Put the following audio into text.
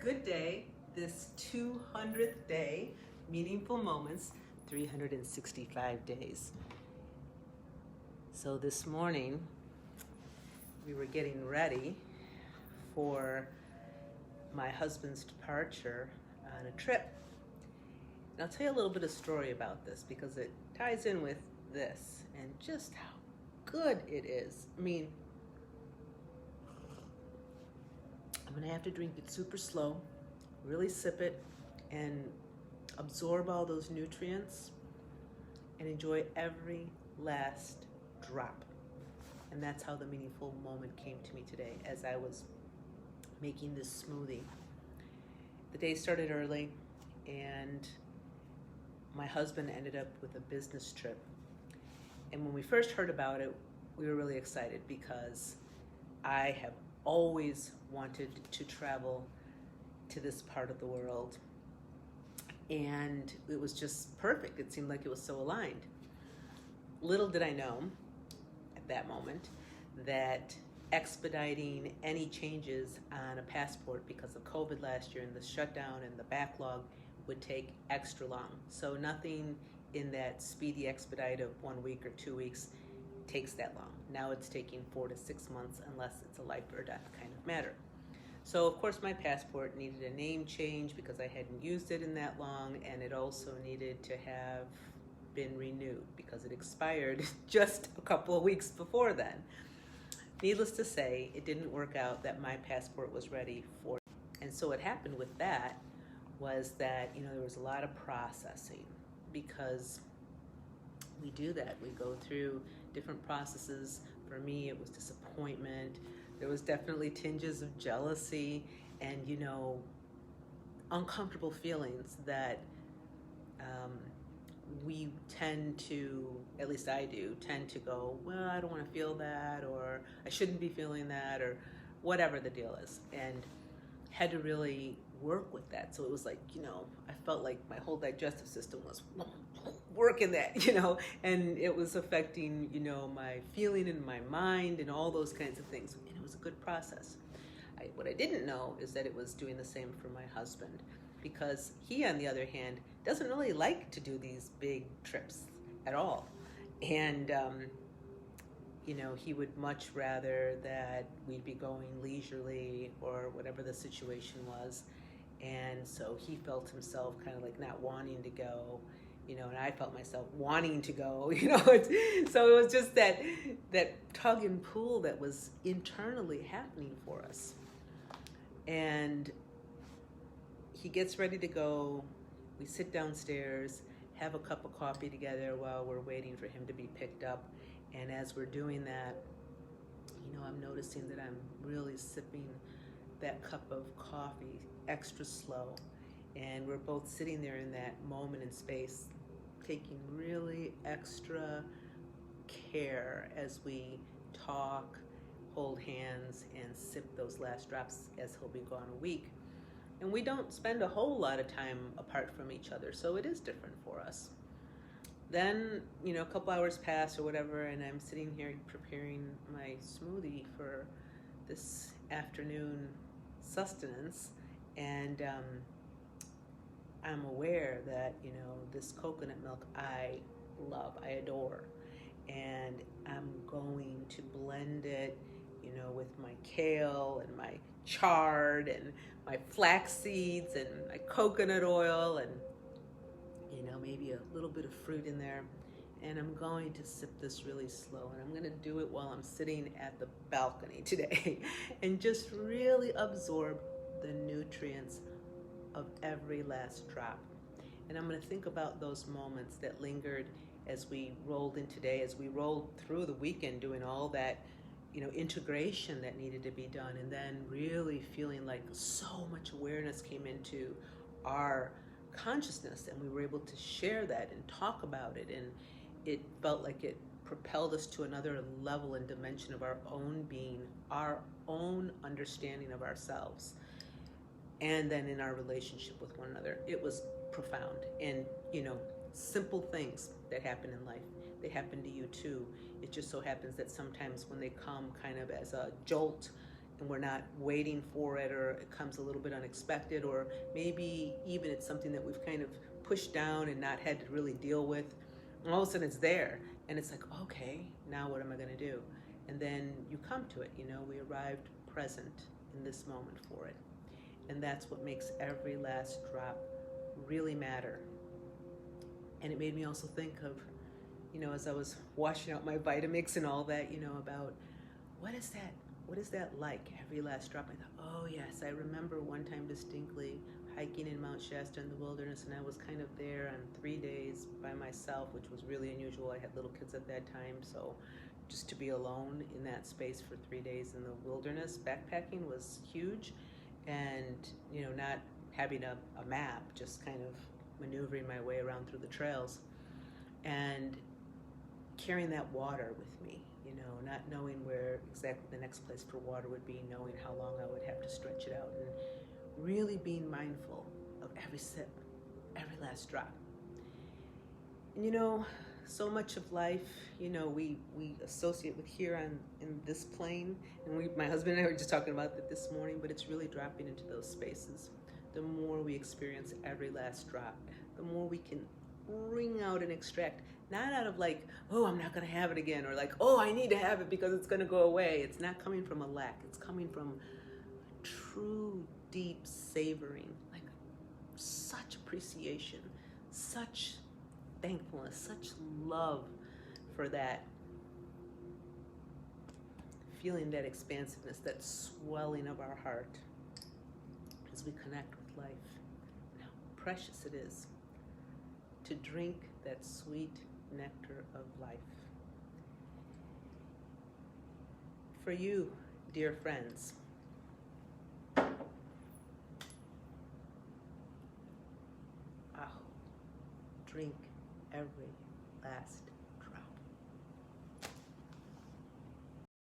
Good day, this 200th day, meaningful moments, 365 days. So this morning, we were getting ready for my husband's departure on a trip. And I'll tell you a little bit of story about this because it ties in with this and just how good it is. I mean, I'm gonna have to drink it super slow, really sip it, and absorb all those nutrients and enjoy every last drop. And that's how the meaningful moment came to me today as I was making this smoothie. The day started early and my husband ended up with a business trip. And when we first heard about it, we were really excited because I have always wanted to travel to this part of the world. And it was just perfect. It seemed like it was so aligned. Little did I know at that moment that expediting any changes on a passport because of COVID last year and the shutdown and the backlog would take extra long. So nothing in that speedy expedite of 1 week or 2 weeks takes that long. Now it's taking 4 to 6 months unless it's a life or death kind of matter. So of course my passport needed a name change because I hadn't used it in that long, and it also needed to have been renewed because it expired just a couple of weeks before then. Needless to say, it didn't work out that my passport was ready for. And so what happened with that was that, there was a lot of processing because we do that. We go through different processes. For me, it was disappointment. There was definitely tinges of jealousy and, uncomfortable feelings that we tend to, at least I do, tend to go, well, I don't want to feel that, or I shouldn't be feeling that, or whatever the deal is. And had to really work with that. So it was like, I felt like my whole digestive system was working that, and it was affecting, my feeling in my mind and all those kinds of things. And it was a good process. What I didn't know is that it was doing the same for my husband, because he, on the other hand, doesn't really like to do these big trips at all. And, he would much rather that we'd be going leisurely or whatever the situation was. And so he felt himself kind of like not wanting to go, and I felt myself wanting to go, so it was just that tug and pull that was internally happening for us. And he gets ready to go. We sit downstairs, have a cup of coffee together while we're waiting for him to be picked up. And as we're doing that, I'm noticing that I'm really sipping that cup of coffee extra slow. And we're both sitting there in that moment in space, taking really extra care as we talk, hold hands, and sip those last drops as he'll be gone a week. And we don't spend a whole lot of time apart from each other, so it is different for us. Then, a couple hours pass or whatever, and I'm sitting here preparing my smoothie for this afternoon sustenance, and I'm aware that, this coconut milk I love, I adore, and I'm going to blend it, with my kale and my chard and my flax seeds and my coconut oil and, maybe a little bit of fruit in there. And I'm going to sip this really slow, and I'm going to do it while I'm sitting at the balcony today and just really absorb the nutrients of every last drop. And I'm going to think about those moments that lingered as we rolled in today, as we rolled through the weekend doing all that, integration that needed to be done, and then really feeling like so much awareness came into our consciousness, and we were able to share that and talk about it, and it felt like it propelled us to another level and dimension of our own being, our own understanding of ourselves, and then in our relationship with one another. It was profound. And simple things that happen in life, they happen to you too. It just so happens that sometimes when they come kind of as a jolt and we're not waiting for it, or it comes a little bit unexpected, or maybe even it's something that we've kind of pushed down and not had to really deal with, and all of a sudden it's there, and it's like, okay, now what am I going to do? And then you come to it. We arrived present in this moment for it, and that's what makes every last drop really matter. And it made me also think of, as I was washing out my Vitamix and all that, about what is that like, every last drop? I thought, oh yes, I remember one time distinctly hiking in Mount Shasta in the wilderness, and I was kind of there on 3 days by myself, which was really unusual. I had little kids at that time, so just to be alone in that space for 3 days in the wilderness backpacking was huge. And not having a map, just kind of maneuvering my way around through the trails, and carrying that water with me, not knowing where exactly the next place for water would be, knowing how long I would have to stretch it out, and really being mindful of every sip, every last drop. And so much of life, we associate with here in this plane, and my husband and I were just talking about that this morning, but it's really dropping into those spaces. The more we experience every last drop, the more we can wring out and extract, not out of like, oh, I'm not going to have it again, or like, oh, I need to have it because it's going to go away. It's not coming from a lack. It's coming from true, deep savoring, like such appreciation, such thankfulness, such love for that feeling, that expansiveness, that swelling of our heart as we connect with life, and how precious it is to drink that sweet nectar of life. For you, dear friends, drink every last